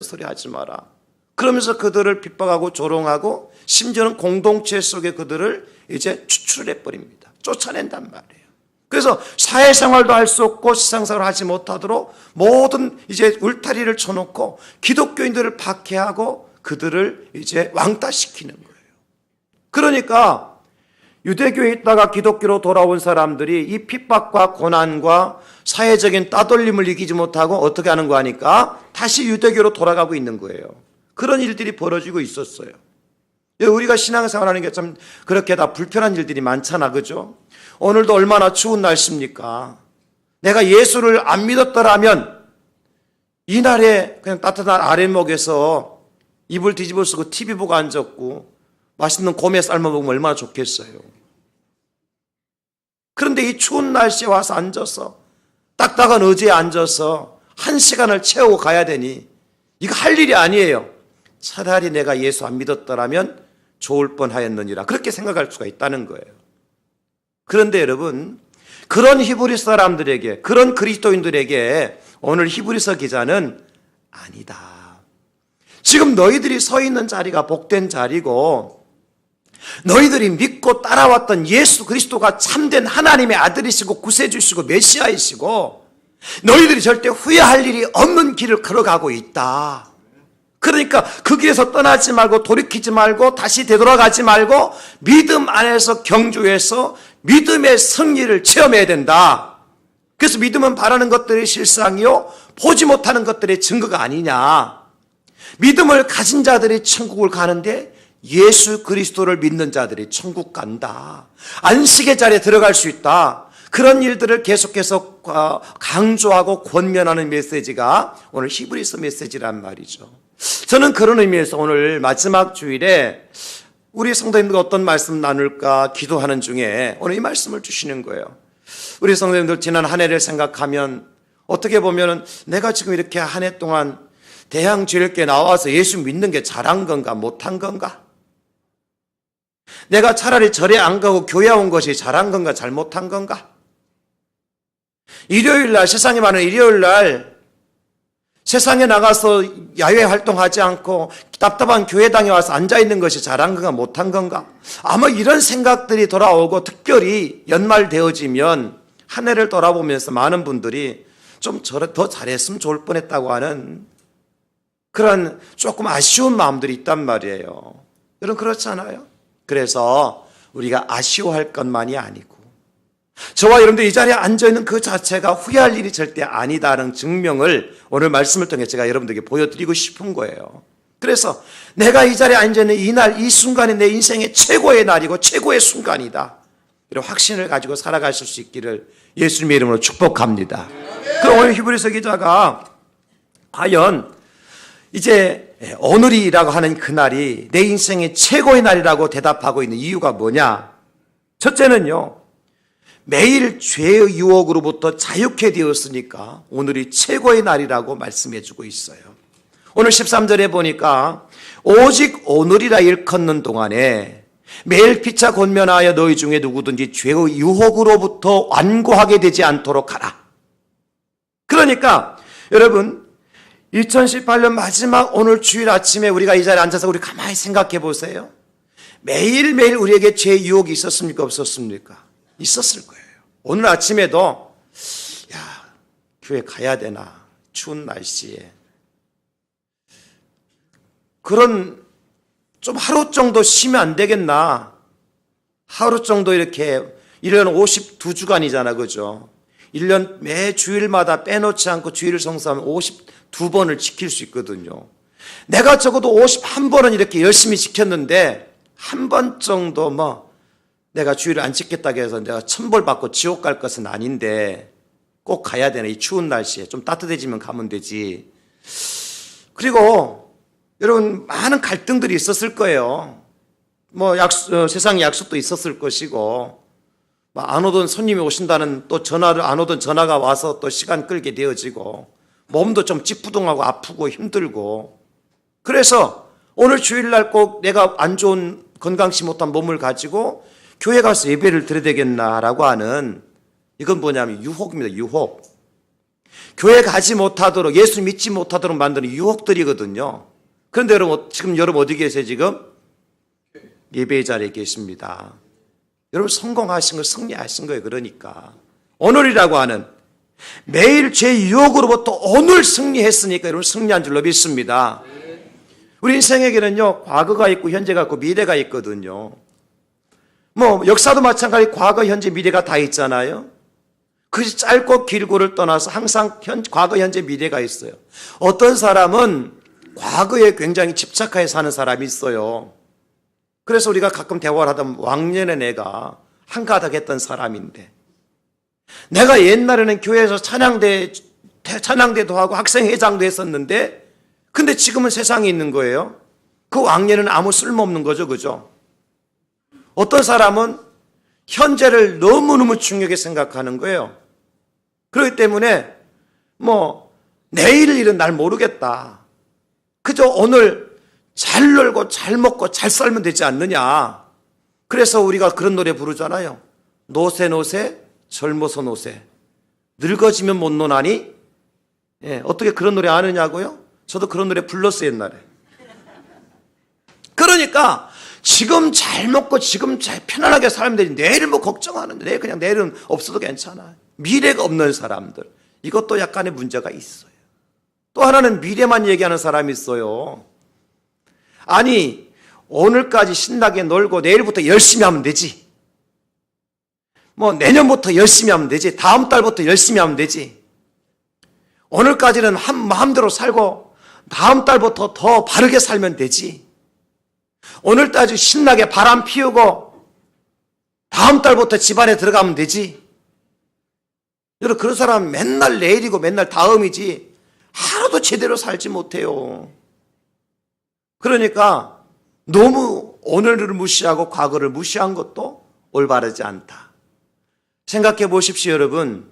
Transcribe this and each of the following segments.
소리 하지 마라. 그러면서 그들을 핍박하고 조롱하고 심지어는 공동체 속에 그들을 이제 추출을 해버립니다. 쫓아낸단 말이에요. 그래서 사회생활도 할 수 없고 세상생활을 하지 못하도록 모든 이제 울타리를 쳐놓고 기독교인들을 박해하고 그들을 이제 왕따시키는 거예요. 그러니까 유대교에 있다가 기독교로 돌아온 사람들이 이 핍박과 고난과 사회적인 따돌림을 이기지 못하고 어떻게 하는 거 하니까 다시 유대교로 돌아가고 있는 거예요. 그런 일들이 벌어지고 있었어요. 우리가 신앙생활하는 게 참 그렇게 다 불편한 일들이 많잖아, 그죠? 오늘도 얼마나 추운 날씨입니까? 내가 예수를 안 믿었더라면 이날에 그냥 따뜻한 아랫목에서 이불 뒤집어 쓰고 TV 보고 앉았고 맛있는 고메 삶아 먹으면 얼마나 좋겠어요. 그런데 이 추운 날씨에 와서 앉아서 딱딱한 의자에 앉아서 1시간을 채우고 가야 되니 이거 할 일이 아니에요. 차라리 내가 예수 안 믿었더라면 좋을 뻔하였느니라 그렇게 생각할 수가 있다는 거예요. 그런데 여러분, 그런 히브리 사람들에게, 그런 그리스도인들에게 오늘 히브리서 기자는 아니다. 지금 너희들이 서 있는 자리가 복된 자리고 너희들이 믿고 따라왔던 예수 그리스도가 참된 하나님의 아들이시고 구세주시고 메시아이시고 너희들이 절대 후회할 일이 없는 길을 걸어가고 있다. 그러니까 그 길에서 떠나지 말고 돌이키지 말고 다시 되돌아가지 말고 믿음 안에서 경주해서 믿음의 승리를 체험해야 된다. 그래서 믿음은 바라는 것들의 실상이요 보지 못하는 것들의 증거가 아니냐. 믿음을 가진 자들이 천국을 가는데 예수 그리스도를 믿는 자들이 천국 간다. 안식의 자리에 들어갈 수 있다. 그런 일들을 계속해서 강조하고 권면하는 메시지가 오늘 히브리서 메시지란 말이죠. 저는 그런 의미에서 오늘 마지막 주일에 우리 성도님들과 어떤 말씀 나눌까 기도하는 중에 오늘 이 말씀을 주시는 거예요. 우리 성도님들 지난 한 해를 생각하면 어떻게 보면 내가 지금 이렇게 한 해 동안 대항주일께 나와서 예수 믿는 게 잘한 건가 못한 건가? 내가 차라리 절에 안 가고 교회 온 것이 잘한 건가 잘못한 건가? 일요일날, 세상에 많은 일요일날 세상에 나가서 야외 활동하지 않고 답답한 교회당에 와서 앉아있는 것이 잘한 건가 못한 건가? 아마 이런 생각들이 돌아오고 특별히 연말 되어지면 한 해를 돌아보면서 많은 분들이 좀 더 잘했으면 좋을 뻔했다고 하는 그런 조금 아쉬운 마음들이 있단 말이에요. 여러분 그렇지 않아요? 그래서 우리가 아쉬워할 것만이 아니고 저와 여러분들 이 자리에 앉아있는 그 자체가 후회할 일이 절대 아니다는 증명을 오늘 말씀을 통해 제가 여러분들에게 보여드리고 싶은 거예요. 그래서 내가 이 자리에 앉아있는 이 날, 이 순간이 내 인생의 최고의 날이고 최고의 순간이다. 이런 확신을 가지고 살아가실 수 있기를 예수님의 이름으로 축복합니다. 그럼 오늘 히브리서 기자가 과연 이제 오늘이라고 하는 그날이 내 인생의 최고의 날이라고 대답하고 있는 이유가 뭐냐? 첫째는요. 매일 죄의 유혹으로부터 자유케 되었으니까 오늘이 최고의 날이라고 말씀해 주고 있어요. 오늘 13절에 보니까 오직 오늘이라 일컫는 동안에 매일 피차 권면하여 너희 중에 누구든지 죄의 유혹으로부터 완고하게 되지 않도록 하라. 그러니까 여러분 2018년 마지막 오늘 주일 아침에 우리가 이 자리에 앉아서 우리 가만히 생각해 보세요. 매일매일 우리에게 죄의 유혹이 있었습니까? 없었습니까? 있었을 거예요. 오늘 아침에도 교회 가야 되나? 추운 날씨에. 그런 좀 하루 정도 쉬면 안 되겠나? 하루 정도 이렇게 1년 52주간이잖아. 그죠? 1년 매 주일마다 빼놓지 않고 주일을 성수하면 52번을 지킬 수 있거든요. 내가 적어도 51번은 이렇게 열심히 지켰는데 한 번 정도 내가 주일을 안 지켰다고 해서 내가 천벌 받고 지옥 갈 것은 아닌데 꼭 가야 되나? 이 추운 날씨에 좀 따뜻해지면 가면 되지. 그리고 여러분 많은 갈등들이 있었을 거예요. 세상 약속도 있었을 것이고 안 오던 손님이 오신다는 또 전화를 안 오던 전화가 와서 또 시간 끌게 되어지고 몸도 좀 찌뿌둥하고 아프고 힘들고 그래서 오늘 주일날 꼭 내가 안 좋은 건강치 못한 몸을 가지고 교회 가서 예배를 드려야 되겠나라고 하는 이건 뭐냐면 유혹입니다. 유혹. 교회 가지 못하도록, 예수 믿지 못하도록 만드는 유혹들이거든요. 그런데 여러분, 지금 여러분 어디 계세요, 지금? 예배의 자리에 계십니다. 여러분 성공하신 거, 승리하신 거예요. 그러니까 오늘이라고 하는 매일 제 유혹으로부터 오늘 승리했으니까 여러분 승리한 줄로 믿습니다. 우리 인생에게는요, 과거가 있고 현재가 있고 미래가 있거든요. 뭐 역사도 마찬가지, 과거, 현재, 미래가 다 있잖아요. 그 짧고 길고를 떠나서 항상 과거, 현재, 미래가 있어요. 어떤 사람은 과거에 굉장히 집착하여 사는 사람이 있어요. 그래서 우리가 가끔 대화를 하다 보면 왕년에 내가 한가닥했던 사람인데, 내가 옛날에는 교회에서 찬양대도 하고 학생회장도 했었는데, 근데 지금은 세상에 있는 거예요. 그 왕년에는 아무 쓸모없는 거죠. 그죠? 어떤 사람은 현재를 너무너무 중요하게 생각하는 거예요. 그렇기 때문에 뭐 내일 일은 날 모르겠다. 그저 오늘 잘 놀고 잘 먹고 잘 살면 되지 않느냐. 그래서 우리가 그런 노래 부르잖아요. 노세 노세 젊어서 노세, 늙어지면 못 노나니. 어떻게 그런 노래 아느냐고요? 저도 그런 노래 불렀어요, 옛날에. 그러니까 지금 잘 먹고 지금 잘 편안하게 살면 되지, 내일 뭐 걱정하는데, 그냥 내일은 없어도 괜찮아. 미래가 없는 사람들, 이것도 약간의 문제가 있어요. 또 하나는 미래만 얘기하는 사람이 있어요. 아니, 오늘까지 신나게 놀고 내일부터 열심히 하면 되지, 뭐 내년부터 열심히 하면 되지, 다음 달부터 열심히 하면 되지, 오늘까지는 마음대로 살고 다음 달부터 더 바르게 살면 되지, 오늘까지 신나게 바람 피우고 다음 달부터 집안에 들어가면 되지. 여러분, 그런 사람은 맨날 내일이고 맨날 다음이지 하루도 제대로 살지 못해요. 그러니까 너무 오늘을 무시하고 과거를 무시한 것도 올바르지 않다. 생각해 보십시오, 여러분.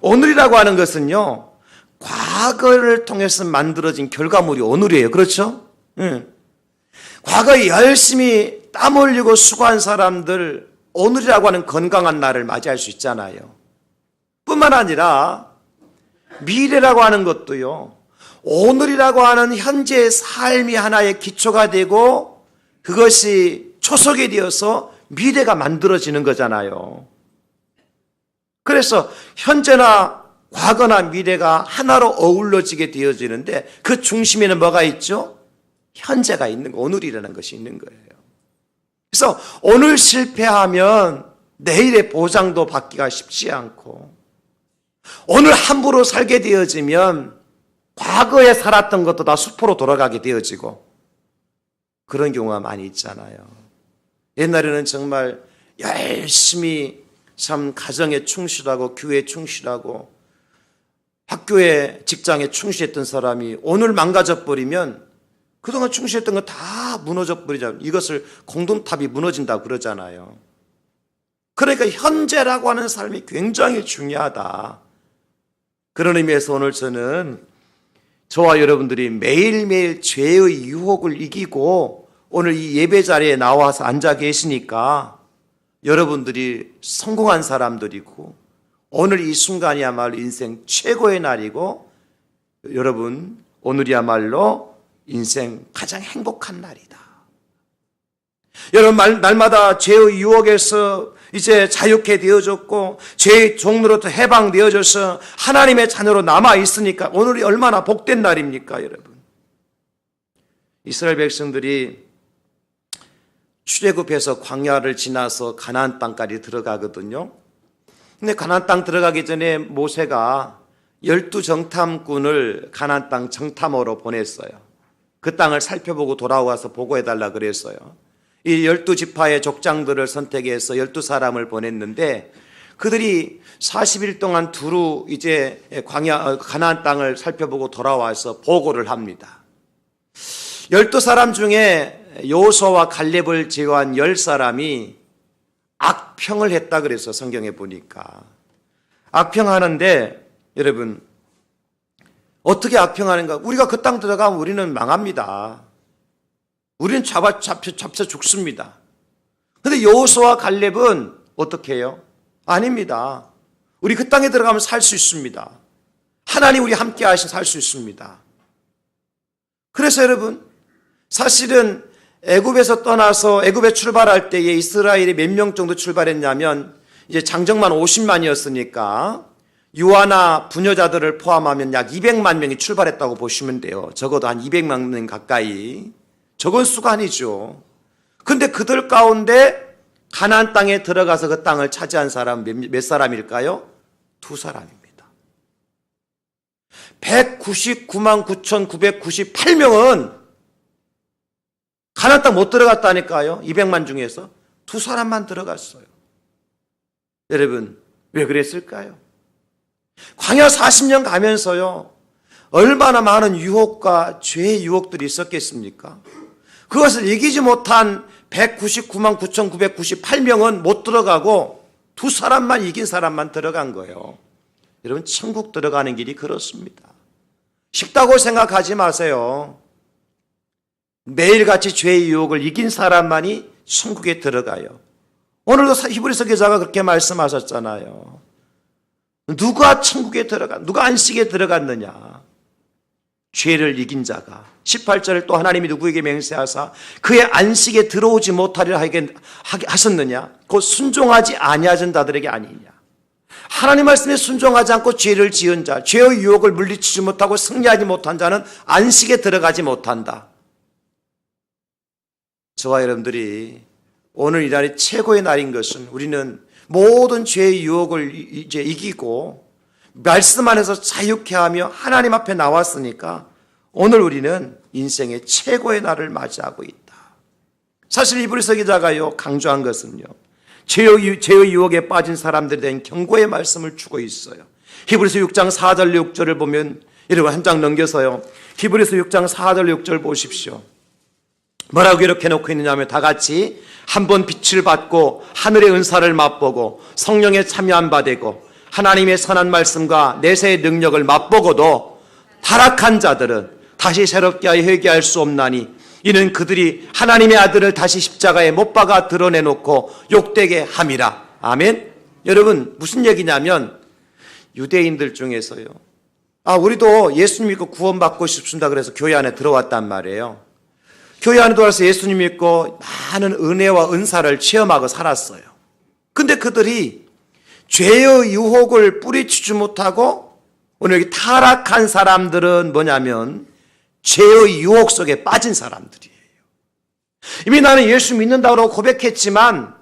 오늘이라고 하는 것은요, 과거를 통해서 만들어진 결과물이 오늘이에요. 그렇죠? 과거에 열심히 땀 흘리고 수고한 사람들, 오늘이라고 하는 건강한 날을 맞이할 수 있잖아요. 뿐만 아니라 미래라고 하는 것도요, 오늘이라고 하는 현재의 삶이 하나의 기초가 되고 그것이 초석이 되어서 미래가 만들어지는 거잖아요. 그래서 현재나 과거나 미래가 하나로 어우러지게 되어지는데, 그 중심에는 뭐가 있죠? 현재가 있는 거, 오늘이라는 것이 있는 거예요. 그래서 오늘 실패하면 내일의 보장도 받기가 쉽지 않고, 오늘 함부로 살게 되어지면 과거에 살았던 것도 다 수포로 돌아가게 되어지고, 그런 경우가 많이 있잖아요. 옛날에는 정말 열심히 참 가정에 충실하고 교회에 충실하고 학교에 직장에 충실했던 사람이 오늘 망가져 버리면 그동안 충실했던 거 다 무너져 버리잖아요. 이것을 공동탑이 무너진다고 그러잖아요. 그러니까 현재라고 하는 삶이 굉장히 중요하다. 그런 의미에서 오늘 저는 저와 여러분들이 매일매일 죄의 유혹을 이기고 오늘 이 예배 자리에 나와서 앉아 계시니까 여러분들이 성공한 사람들이고, 오늘 이 순간이야말로 인생 최고의 날이고, 여러분 오늘이야말로 인생 가장 행복한 날이다. 여러분, 날마다 죄의 유혹에서 이제 자유케 되어졌고 죄의 종로로부터 해방되어져서 하나님의 자녀로 남아있으니까 오늘이 얼마나 복된 날입니까, 여러분. 이스라엘 백성들이 출애굽해서 광야를 지나서 가나안 땅까지 들어가거든요. 근데 가나안 땅 들어가기 전에 모세가 12정탐꾼을 가나안 땅 정탐으로 보냈어요. 그 땅을 살펴보고 돌아와서 보고해달라 그랬어요. 이 12지파의 족장들을 선택해서 12사람을 보냈는데, 그들이 40일 동안 두루 이제 가나안 땅을 살펴보고 돌아와서 보고를 합니다. 12사람 중에 여호수아와 갈렙을 제외한 10사람이 악평을 했다 그래서 성경에 보니까. 악평하는데 여러분, 어떻게 악평하는가? 우리가 그 땅 들어가면 우리는 망합니다. 우리는 잡혀 죽습니다. 그런데 여호수아와 갈렙은 어떻게 해요? 아닙니다. 우리 그 땅에 들어가면 살 수 있습니다. 하나님 우리 함께 하시면 살 수 있습니다. 그래서 여러분, 사실은 애굽에서 떠나서 애굽에 출발할 때에 이스라엘이 몇 명 정도 출발했냐면 이제 장정만 50만이었으니까 유아나 부녀자들을 포함하면 약 200만 명이 출발했다고 보시면 돼요. 적어도 한 200만 명 가까이. 적은 수가 아니죠. 근데 그들 가운데 가나안 땅에 들어가서 그 땅을 차지한 사람 몇 사람일까요? 2사람입니다. 199만 9,998명은 가나안 땅 못 들어갔다니까요. 200만 중에서 2사람만 들어갔어요. 여러분, 왜 그랬을까요? 광야 40년 가면서요, 얼마나 많은 유혹과 죄의 유혹들이 있었겠습니까? 그것을 이기지 못한 199만 9,998명은 못 들어가고 2사람만 이긴 사람만 들어간 거예요. 여러분, 천국 들어가는 길이 그렇습니다. 쉽다고 생각하지 마세요. 매일같이 죄의 유혹을 이긴 사람만이 천국에 들어가요. 오늘도 히브리서 기자가 그렇게 말씀하셨잖아요. 누가 천국에 누가 안식에 들어갔느냐? 죄를 이긴 자가. 18절을 또 하나님이 누구에게 맹세하사 그의 안식에 들어오지 못하리라 하게 하셨느냐? 곧 순종하지 아니하신 자들에게 아니냐? 하나님 말씀에 순종하지 않고 죄를 지은 자, 죄의 유혹을 물리치지 못하고 승리하지 못한 자는 안식에 들어가지 못한다. 저와 여러분들이 오늘 이 날이 최고의 날인 것은 우리는 모든 죄의 유혹을 이제 이기고 말씀 안에서 자유케 하며 하나님 앞에 나왔으니까 오늘 우리는 인생의 최고의 날을 맞이하고 있다. 사실 히브리서 기자가요 강조한 것은요, 죄의 유혹에 빠진 사람들에 대한 경고의 말씀을 주고 있어요. 히브리서 6장 4절 6절을 보면, 여러분 한 장 넘겨서요, 히브리서 6장 4절 6절 보십시오. 뭐라고 이렇게 놓고 있느냐 하면 다 같이 한번 빛을 받고 하늘의 은사를 맛보고 성령에 참여한 바 되고 하나님의 선한 말씀과 내세의 능력을 맛보고도 타락한 자들은 다시 새롭게 하여 회개할 수 없나니 이는 그들이 하나님의 아들을 다시 십자가에 못 박아 드러내놓고 욕되게 함이라. 아멘. 여러분 무슨 얘기냐면 유대인들 중에서요, 우리도 예수님 믿고 구원받고 싶습니다 그래서 교회 안에 들어왔단 말이에요. 교회 안에 들어와서 예수님 믿고 많은 은혜와 은사를 체험하고 살았어요. 근데 그들이 죄의 유혹을 뿌리치지 못하고 오늘 여기 타락한 사람들은 뭐냐면 죄의 유혹 속에 빠진 사람들이에요. 이미 나는 예수 믿는다고 고백했지만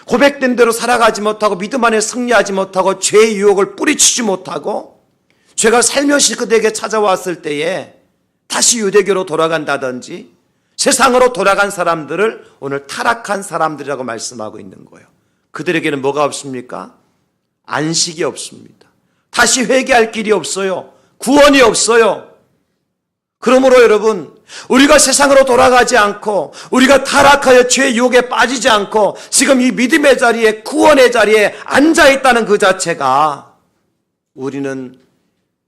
고백된 대로 살아가지 못하고 믿음 안에 승리하지 못하고 죄의 유혹을 뿌리치지 못하고 죄가 살며시 그들에게 찾아왔을 때에 다시 유대교로 돌아간다든지 세상으로 돌아간 사람들을 오늘 타락한 사람들이라고 말씀하고 있는 거예요. 그들에게는 뭐가 없습니까? 안식이 없습니다. 다시 회개할 길이 없어요. 구원이 없어요. 그러므로 여러분, 우리가 세상으로 돌아가지 않고 우리가 타락하여 죄의 유혹에 빠지지 않고 지금 이 믿음의 자리에, 구원의 자리에 앉아있다는 그 자체가 우리는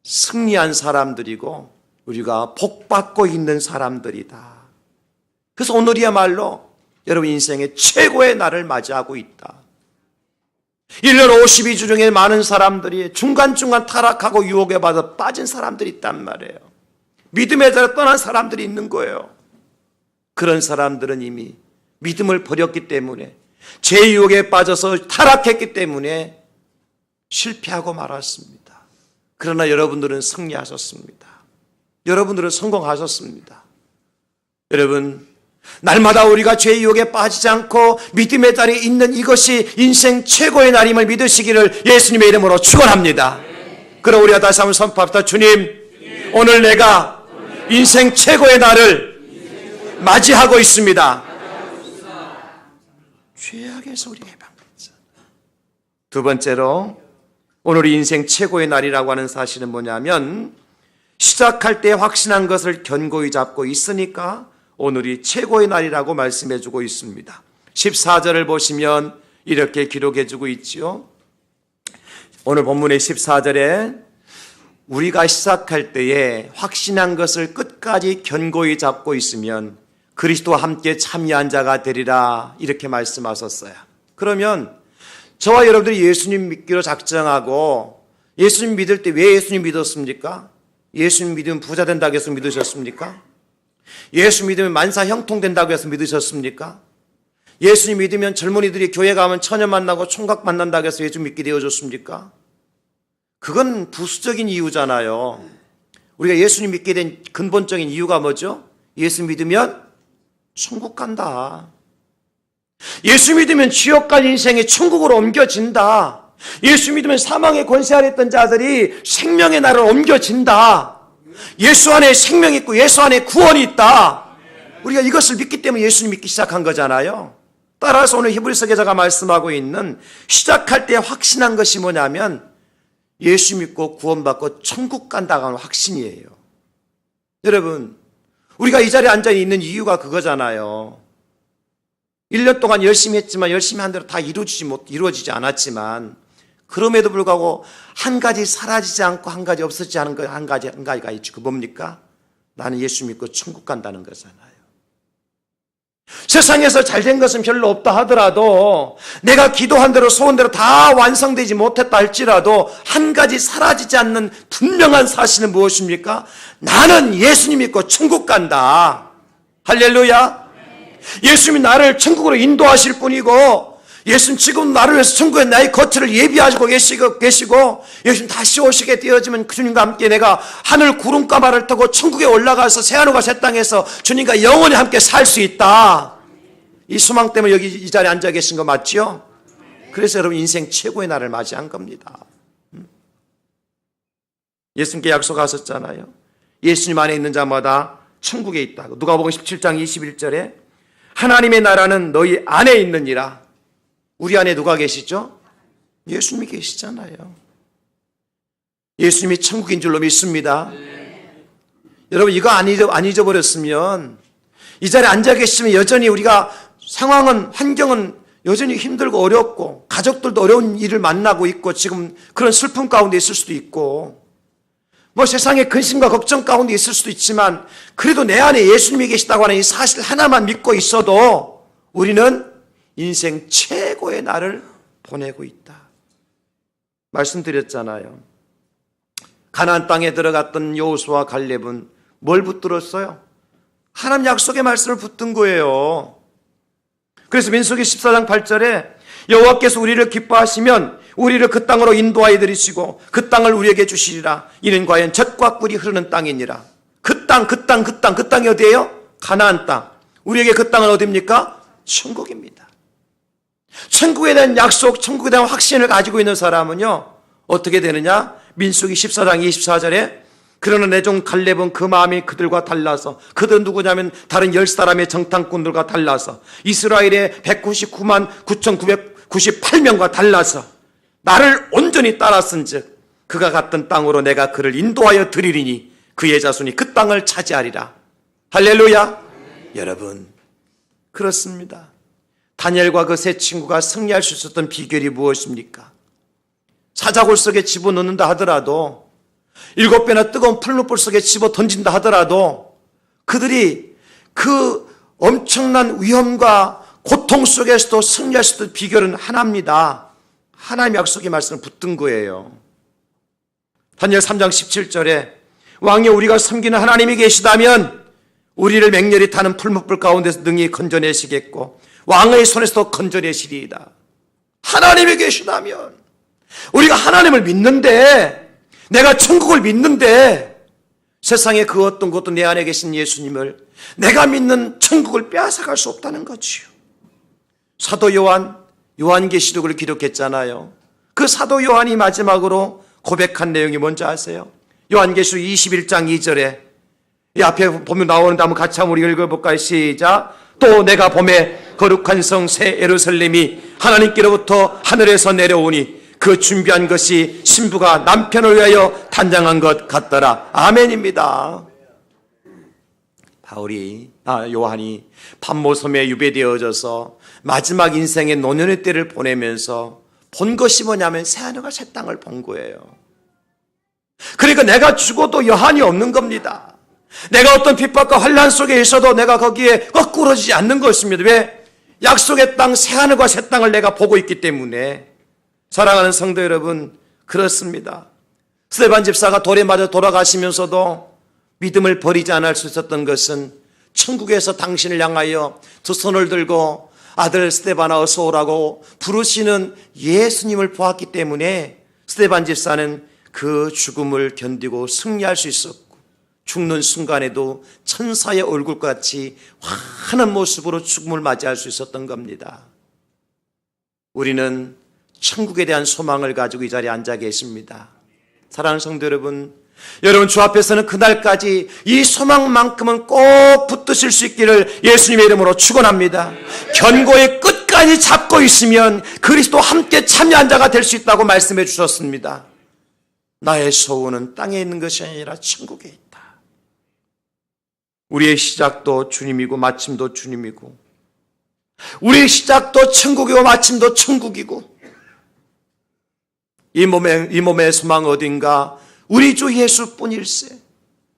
승리한 사람들이고 우리가 복받고 있는 사람들이다. 그래서 오늘이야말로 여러분 인생의 최고의 날을 맞이하고 있다. 1년 52주 중에 많은 사람들이 중간중간 타락하고 유혹에 받아 빠진 사람들이 있단 말이에요. 믿음의 자리에 떠난 사람들이 있는 거예요. 그런 사람들은 이미 믿음을 버렸기 때문에 죄의 유혹에 빠져서 타락했기 때문에 실패하고 말았습니다. 그러나 여러분들은 승리하셨습니다. 여러분들은 성공하셨습니다. 여러분, 날마다 우리가 죄의 유혹에 빠지지 않고 믿음의 자리에 있는 이것이 인생 최고의 날임을 믿으시기를 예수님의 이름으로 축원합니다. 그럼 우리가 다시 한번 선포합시다. 주님, 오늘 내가 인생 최고의 날을 맞이하고 있습니다. 죄악에서 우리 해방받자. 두 번째로 오늘 인생 최고의 날이라고 하는 사실은 뭐냐면 시작할 때 확신한 것을 견고히 잡고 있으니까 오늘이 최고의 날이라고 말씀해 주고 있습니다. 14절을 보시면 이렇게 기록해 주고 있지요. 오늘 본문의 14절에 우리가 시작할 때에 확신한 것을 끝까지 견고히 잡고 있으면 그리스도와 함께 참여한 자가 되리라 이렇게 말씀하셨어요. 그러면 저와 여러분들이 예수님 믿기로 작정하고 예수님 믿을 때 왜 예수님 믿었습니까? 예수님 믿으면 부자 된다고 해서 믿으셨습니까? 예수 믿으면 만사 형통된다고 해서 믿으셨습니까? 예수님 믿으면 젊은이들이 교회 가면 처녀 만나고 총각 만난다고 해서 예수 믿게 되어줬습니까? 그건 부수적인 이유잖아요. 우리가 예수님 믿게 된 근본적인 이유가 뭐죠? 예수 믿으면 천국 간다. 예수 믿으면 지옥 갈 인생이 천국으로 옮겨진다. 예수 믿으면 사망의 권세 아래 있던 자들이 생명의 나라로 옮겨진다. 예수 안에 생명이 있고 예수 안에 구원이 있다. 우리가 이것을 믿기 때문에 예수님 믿기 시작한 거잖아요. 따라서 오늘 히브리서 기자가 말씀하고 있는 시작할 때 확신한 것이 뭐냐면 예수 믿고 구원받고 천국 간다고 하는 확신이에요. 여러분, 우리가 이 자리에 앉아 있는 이유가 그거잖아요. 1년 동안 열심히 했지만 열심히 한 대로 다 이루어지지 않았지만 그럼에도 불구하고 한 가지 사라지지 않고 한 가지 없어지지 않은 거 한 가지가 있죠. 그 뭡니까? 나는 예수 믿고 천국 간다는 거잖아요. 세상에서 잘된 것은 별로 없다 하더라도 내가 기도한 대로 소원대로 다 완성되지 못했다 할지라도 한 가지 사라지지 않는 분명한 사실은 무엇입니까? 나는 예수님 믿고 천국 간다. 할렐루야. 예수님이 나를 천국으로 인도하실 분이고 예수님 지금 나를 위해서 천국에 나의 거처를 예비하시고 계시고 예수님 다시 오시게 되어지면 주님과 함께 내가 하늘 구름가마를 타고 천국에 올라가서 새하늘과 새 땅에서 주님과 영원히 함께 살 수 있다. 이 소망 때문에 여기 이 자리에 앉아 계신 거 맞죠? 그래서 여러분 인생 최고의 날을 맞이한 겁니다. 예수님께 약속하셨잖아요. 예수님 안에 있는 자마다 천국에 있다고. 누가복음 17장 21절에 하나님의 나라는 너희 안에 있느니라. 우리 안에 누가 계시죠? 예수님이 계시잖아요. 예수님이 천국인 줄로 믿습니다. 여러분 이거 안 잊어버렸으면 이 자리에 앉아 계시면 여전히 우리가 상황은 환경은 여전히 힘들고 어렵고 가족들도 어려운 일을 만나고 있고 지금 그런 슬픔 가운데 있을 수도 있고 뭐 세상의 근심과 걱정 가운데 있을 수도 있지만 그래도 내 안에 예수님이 계시다고 하는 이 사실 하나만 믿고 있어도 우리는 인생 최고의 날을 보내고 있다. 말씀드렸잖아요. 가나안 땅에 들어갔던 여호수아와 갈렙은 뭘 붙들었어요? 하나님 약속의 말씀을 붙든 거예요. 그래서 민수기 14장 8절에 여호와께서 우리를 기뻐하시면 우리를 그 땅으로 인도하여 들이시고 그 땅을 우리에게 주시리라. 이는 과연 젖과 꿀이 흐르는 땅이니라. 그 땅이 어디예요? 가나안 땅. 우리에게 그 땅은 어디입니까? 천국입니다. 천국에 대한 약속, 천국에 대한 확신을 가지고 있는 사람은요 어떻게 되느냐? 민수기 14장 24절에 그러나 내 종 갈렙은 그 마음이 그들과 달라서 그들은 누구냐면 다른 10사람의 정탐꾼들과 달라서 이스라엘의 199만 9,998명과 달라서 나를 온전히 따랐은즉 그가 갔던 땅으로 내가 그를 인도하여 드리리니 그의 자손이 그 땅을 차지하리라. 할렐루야. 여러분 그렇습니다. 다니엘과 그 세 친구가 승리할 수 있었던 비결이 무엇입니까? 사자굴 속에 집어넣는다 하더라도 7배나 뜨거운 풀무불 속에 집어 던진다 하더라도 그들이 그 엄청난 위험과 고통 속에서도 승리할 수 있던 비결은 하나입니다. 하나님의 약속의 말씀을 붙든 거예요. 다니엘 3장 17절에 왕이 우리가 섬기는 하나님이 계시다면 우리를 맹렬히 타는 풀무불 가운데서 능히 건져내시겠고 왕의 손에서도 건져내시리이다. 하나님이 계시다면 우리가 하나님을 믿는데 내가 천국을 믿는데 세상에 그 어떤 것도 내 안에 계신 예수님을 내가 믿는 천국을 빼앗아갈 수 없다는 거지요. 사도 요한계시록을 기록했잖아요. 그 사도 요한이 마지막으로 고백한 내용이 뭔지 아세요? 요한계시록 21장 2절에 이 앞에 보면 나오는데 한번 같이 한번 우리 읽어볼까요? 시작. 또 내가 봄에 거룩한 성 새 예루살렘이 하나님께로부터 하늘에서 내려오니 그 준비한 것이 신부가 남편을 위하여 단장한 것 같더라. 아멘입니다. 요한이 밤모섬에 유배되어져서 마지막 인생의 노년의 때를 보내면서 본 것이 뭐냐면 새하늘과 새 땅을 본 거예요. 그러니까 내가 죽어도 여한이 없는 겁니다. 내가 어떤 핍박과 환난 속에 있어도 내가 거기에 거꾸러지지 않는 것입니다. 왜? 약속의 땅 새하늘과 새 땅을 내가 보고 있기 때문에. 사랑하는 성도 여러분, 그렇습니다. 스데반 집사가 돌에 맞아 돌아가시면서도 믿음을 버리지 않을 수 있었던 것은 천국에서 당신을 향하여 두 손을 들고 아들 스데반아 어서 오라고 부르시는 예수님을 보았기 때문에 스데반 집사는 그 죽음을 견디고 승리할 수 있었고, 죽는 순간에도 천사의 얼굴같이 환한 모습으로 죽음을 맞이할 수 있었던 겁니다. 우리는 천국에 대한 소망을 가지고 이 자리에 앉아 계십니다. 사랑하는 성도 여러분, 여러분 주 앞에서는 그날까지 이 소망만큼은 꼭 붙드실 수 있기를 예수님의 이름으로 축원합니다. 견고히 끝까지 잡고 있으면 그리스도 함께 참여한 자가 될 수 있다고 말씀해 주셨습니다. 나의 소원은 땅에 있는 것이 아니라 천국에 있다. 우리의 시작도 주님이고 마침도 주님이고, 우리의 시작도 천국이고 마침도 천국이고, 이 몸의 소망 어딘가 우리 주 예수뿐일세.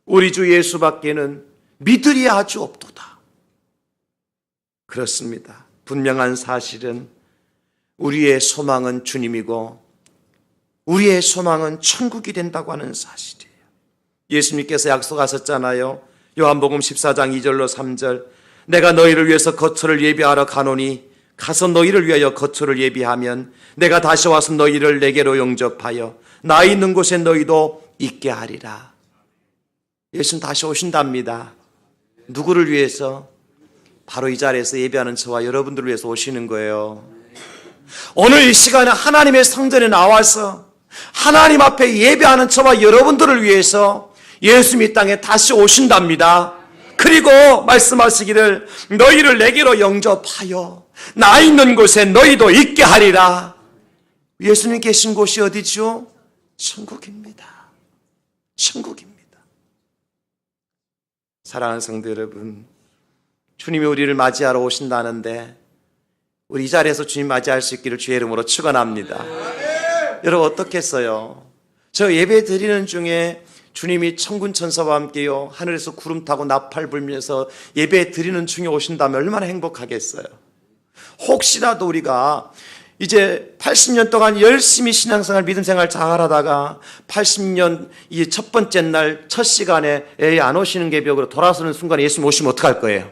우리 주 예수밖에는 믿으리 아주 없도다. 그렇습니다. 분명한 사실은 우리의 소망은 주님이고 우리의 소망은 천국이 된다고 하는 사실이에요. 예수님께서 약속하셨잖아요. 요한복음 14장 2절로 3절. 내가 너희를 위해서 거처를 예비하러 가노니 가서 너희를 위하여 거처를 예비하면 내가 다시 와서 너희를 내게로 영접하여 나 있는 곳에 너희도 있게 하리라. 예수는 다시 오신답니다. 누구를 위해서? 바로 이 자리에서 예배하는 저와 여러분들을 위해서 오시는 거예요. 오늘 이 시간에 하나님의 성전에 나와서 하나님 앞에 예배하는 저와 여러분들을 위해서 예수님이 땅에 다시 오신답니다. 그리고 말씀하시기를 너희를 내게로 영접하여 나 있는 곳에 너희도 있게 하리라. 예수님 계신 곳이 어디죠? 천국입니다. 천국입니다. 사랑하는 성도 여러분, 주님이 우리를 맞이하러 오신다는데 우리 이 자리에서 주님 맞이할 수 있기를 주의 이름으로 축원합니다. 여러분 어떻겠어요? 저 예배 드리는 중에 주님이 천군 천사와 함께요 하늘에서 구름 타고 나팔 불면서 예배 드리는 중에 오신다면 얼마나 행복하겠어요. 혹시라도 우리가 이제 80년 동안 열심히 신앙생활, 믿음생활 잘 하다가 80년 이 첫 번째 날 첫 시간에 애 안 오시는 계벽으로 돌아서는 순간에 예수님 오시면 어떡할 거예요?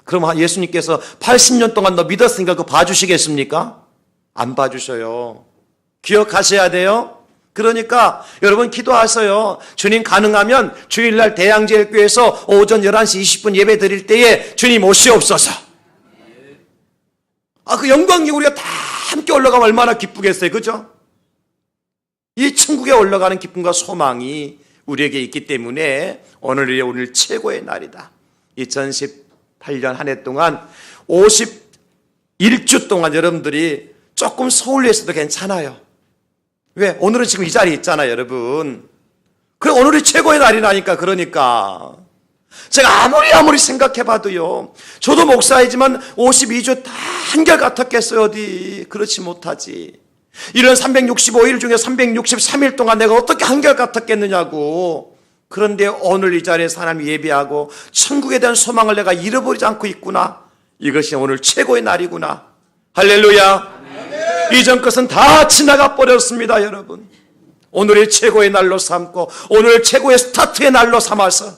그럼 예수님께서 80년 동안 너 믿었으니까 그거 봐주시겠습니까? 안 봐주셔요. 기억하셔야 돼요. 그러니까 여러분 기도하세요. 주님 가능하면 주일날 대양제일교회에서 오전 11시 20분 예배 드릴 때에 주님 오시옵소서. 그 영광이 우리가 다 함께 올라가면 얼마나 기쁘겠어요. 그죠? 이 천국에 올라가는 기쁨과 소망이 우리에게 있기 때문에 오늘 최고의 날이다. 2018년 한 해 동안 51주 동안 여러분들이 조금 소홀했어도 괜찮아요. 왜? 오늘은 지금 이 자리에 있잖아요, 여러분. 그래, 오늘이 최고의 날이라니까. 그러니까 제가 아무리 생각해봐도요, 저도 목사이지만 52주 다 한결같았겠어요. 어디 그렇지 못하지. 이런 365일 중에 363일 동안 내가 어떻게 한결같았겠느냐고. 그런데 오늘 이 자리에서 하나님 예배하고 천국에 대한 소망을 내가 잃어버리지 않고 있구나. 이것이 오늘 최고의 날이구나. 할렐루야. 이전 것은 다 지나가 버렸습니다. 여러분, 오늘이 최고의 날로 삼고 오늘 최고의 스타트의 날로 삼아서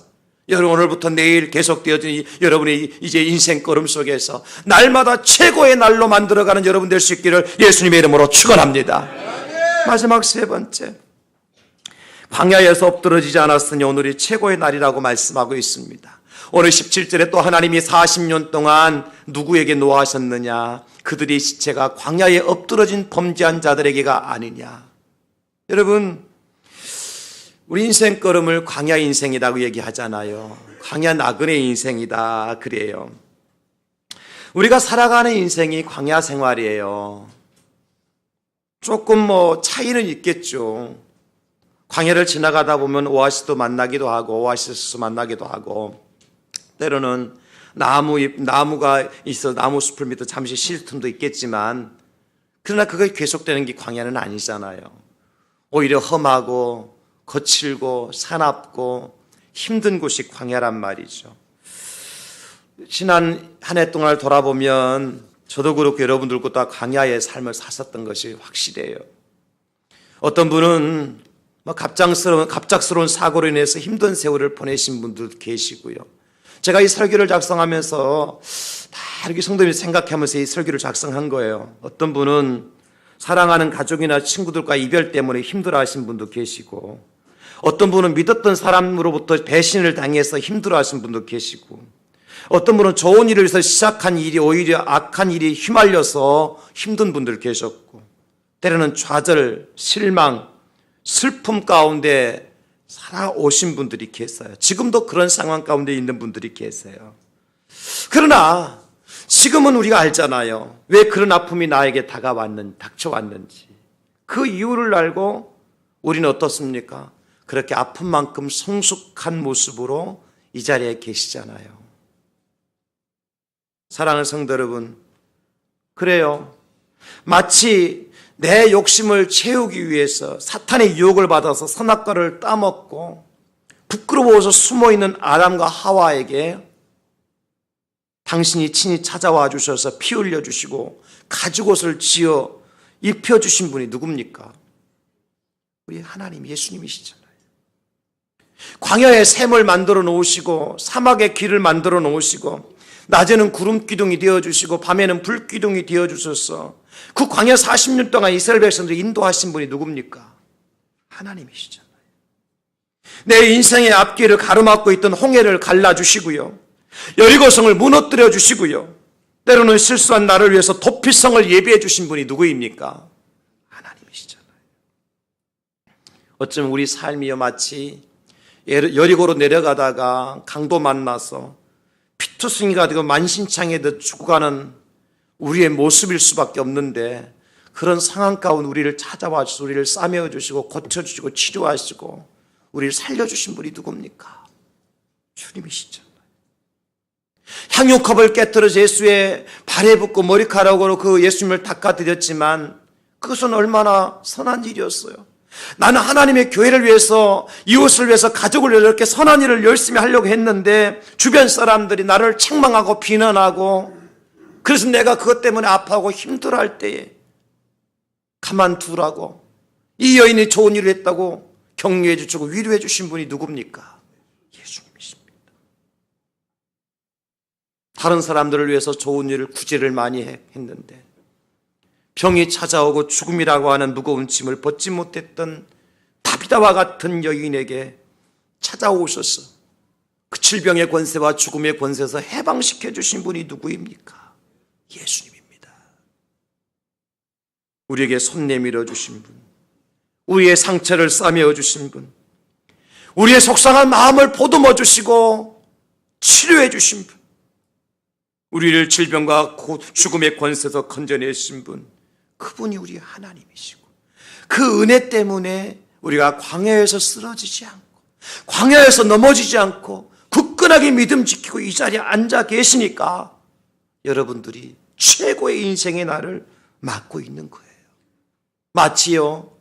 여러분 오늘부터 내일 계속되어진 여러분의 이제 인생 걸음 속에서 날마다 최고의 날로 만들어가는 여러분 될 수 있기를 예수님의 이름으로 축원합니다. 마지막 세 번째, 광야에서 엎드러지지 않았으니 오늘이 최고의 날이라고 말씀하고 있습니다. 오늘 17절에 또 하나님이 40년 동안 누구에게 노하셨느냐? 그들의 시체가 광야에 엎드러진 범죄한 자들에게가 아니냐. 여러분, 우리 인생 걸음을 광야 인생이라고 얘기하잖아요. 광야 나그네 인생이다 그래요. 우리가 살아가는 인생이 광야 생활이에요. 조금 차이는 있겠죠. 광야를 지나가다 보면 오아시스도 만나기도 하고 오아시스 만나기도 하고, 때로는 나무가 있어 나무 숲을 밑에 잠시 쉴 틈도 있겠지만, 그러나 그게 계속되는 게 광야는 아니잖아요. 오히려 험하고 거칠고 사납고 힘든 곳이 광야란 말이죠. 지난 한 해 동안을 돌아보면 저도 그렇고 여러분들도 다 광야의 삶을 사셨던 것이 확실해요. 어떤 분은 갑작스러운 사고로 인해서 힘든 세월을 보내신 분들도 계시고요. 제가 이 설교를 작성하면서 다 이렇게 성도님이 생각하면서 이 설교를 작성한 거예요. 어떤 분은 사랑하는 가족이나 친구들과 이별 때문에 힘들어하신 분도 계시고, 어떤 분은 믿었던 사람으로부터 배신을 당해서 힘들어하신 분도 계시고, 어떤 분은 좋은 일을 위해서 시작한 일이 오히려 악한 일이 휘말려서 힘든 분들 계셨고, 때로는 좌절, 실망, 슬픔 가운데 살아오신 분들이 계세요. 지금도 그런 상황 가운데 있는 분들이 계세요. 그러나 지금은 우리가 알잖아요. 왜 그런 아픔이 나에게 닥쳐왔는지. 그 이유를 알고 우리는 어떻습니까? 그렇게 아픈 만큼 성숙한 모습으로 이 자리에 계시잖아요. 사랑하는 성도 여러분, 그래요. 마치 내 욕심을 채우기 위해서 사탄의 유혹을 받아서 선악과를 따먹고 부끄러워서 숨어있는 아담과 하와에게 당신이 친히 찾아와 주셔서 피 흘려 주시고 가죽옷을 지어 입혀주신 분이 누굽니까? 우리 하나님 예수님이시잖아요. 광야에 샘을 만들어 놓으시고 사막에 길을 만들어 놓으시고 낮에는 구름 기둥이 되어주시고 밤에는 불 기둥이 되어주셔서 그 광야 40년 동안 이스라엘 백성들을 인도하신 분이 누굽니까? 하나님이시잖아요. 내 인생의 앞길을 가로막고 있던 홍해를 갈라주시고요, 여리고성을 무너뜨려 주시고요, 때로는 실수한 나를 위해서 도피성을 예비해 주신 분이 누구입니까? 하나님이시잖아요. 어쩌면 우리 삶이요 마치 여리고로 내려가다가 강도 만나서 피투성이가 되고 만신창에 죽어가는 우리의 모습일 수밖에 없는데, 그런 상황 가운데 우리를 찾아와 주시고 우리를 싸매어 주시고 고쳐주시고 치료하시고 우리를 살려주신 분이 누굽니까? 주님이시잖아요. 향유컵을 깨뜨려서 예수의 발에 붓고 머리카락으로 그 예수님을 닦아드렸지만 그것은 얼마나 선한 일이었어요. 나는 하나님의 교회를 위해서, 이웃을 위해서, 가족을 위해서 이렇게 선한 일을 열심히 하려고 했는데 주변 사람들이 나를 책망하고 비난하고, 그래서 내가 그것 때문에 아파하고 힘들어할 때에 가만두라고, 이 여인이 좋은 일을 했다고 격려해 주시고 위로해 주신 분이 누굽니까? 예수님이십니다. 다른 사람들을 위해서 좋은 일을 구제를 많이 했는데 병이 찾아오고 죽음이라고 하는 무거운 짐을 벗지 못했던 다비다와 같은 여인에게 찾아오셔서 그 질병의 권세와 죽음의 권세에서 해방시켜 주신 분이 누구입니까? 예수님입니다. 우리에게 손 내밀어 주신 분, 우리의 상처를 싸매어 주신 분, 우리의 속상한 마음을 보듬어 주시고 치료해 주신 분, 우리를 질병과 죽음의 권세에서 건져내신 분, 그분이 우리 하나님이시고, 그 은혜 때문에 우리가 광야에서 쓰러지지 않고 광야에서 넘어지지 않고 굳건하게 믿음 지키고 이 자리에 앉아 계시니까 여러분들이 최고의 인생의 날을 맞고 있는 거예요. 마치요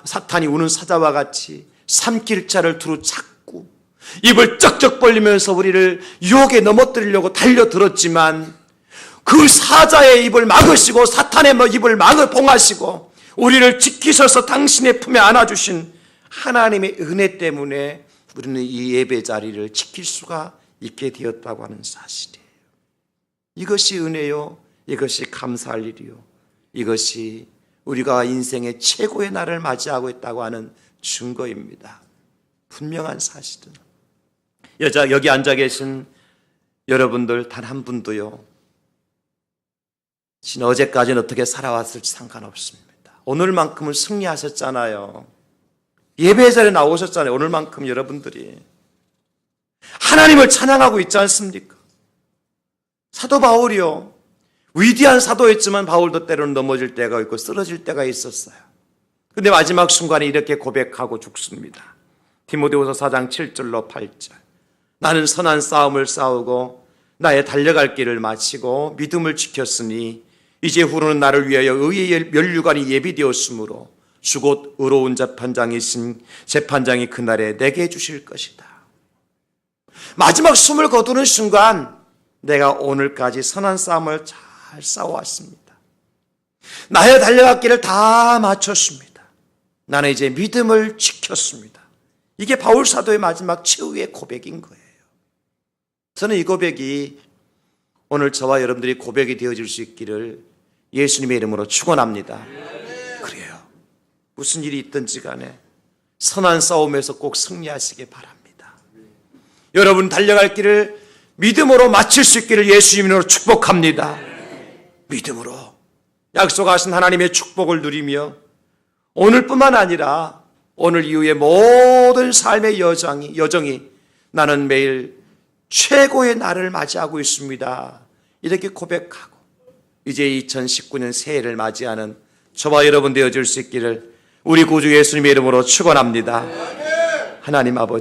사탄이 우는 사자와 같이 삼킬자를 두루 찾고 입을 쩍쩍 벌리면서 우리를 유혹에 넘어뜨리려고 달려들었지만 그 사자의 입을 막으시고 사탄의 입을 봉하시고 우리를 지키셔서 당신의 품에 안아주신 하나님의 은혜 때문에 우리는 이 예배 자리를 지킬 수가 있게 되었다고 하는 사실이에요. 이것이 은혜요, 이것이 감사할 일이요, 이것이 우리가 인생의 최고의 날을 맞이하고 있다고 하는 증거입니다. 분명한 사실은 여기 앉아 계신 여러분들 단 한 분도요, 어제까지는 어떻게 살아왔을지 상관없습니다. 오늘만큼은 승리하셨잖아요. 예배 자리에 나오셨잖아요. 오늘만큼 여러분들이 하나님을 찬양하고 있지 않습니까? 사도 바울이요, 위대한 사도였지만 바울도 때로는 넘어질 때가 있고 쓰러질 때가 있었어요. 근데 마지막 순간에 이렇게 고백하고 죽습니다. 디모데후서 4장 7절로 8절. 나는 선한 싸움을 싸우고 나의 달려갈 길을 마치고 믿음을 지켰으니 이제 후로는 나를 위하여 의의 면류관이 예비되었으므로 주곧 의로운 재판장이신 재판장이 그날에 내게 주실 것이다. 마지막 숨을 거두는 순간 내가 오늘까지 선한 싸움을 잘 싸워왔습니다. 나의 달려갈 길을 다 마쳤습니다. 나는 이제 믿음을 지켰습니다. 이게 바울 사도의 마지막 최후의 고백인 거예요. 저는 이 고백이 오늘 저와 여러분들이 고백이 되어질 수 있기를 예수님의 이름으로 축원합니다. 그래요. 무슨 일이 있든지 간에 선한 싸움에서 꼭 승리하시기 바랍니다. 여러분 달려갈 길을 믿음으로 마칠 수 있기를 예수님의 이름으로 축복합니다. 믿음으로 약속하신 하나님의 축복을 누리며 오늘뿐만 아니라 오늘 이후의 모든 삶의 여정이 나는 매일 최고의 날을 맞이하고 있습니다. 이렇게 고백하고 이제 2019년 새해를 맞이하는 저와 여러분 되어줄 수 있기를 우리 구주 예수님의 이름으로 축원합니다. 하나님 아버지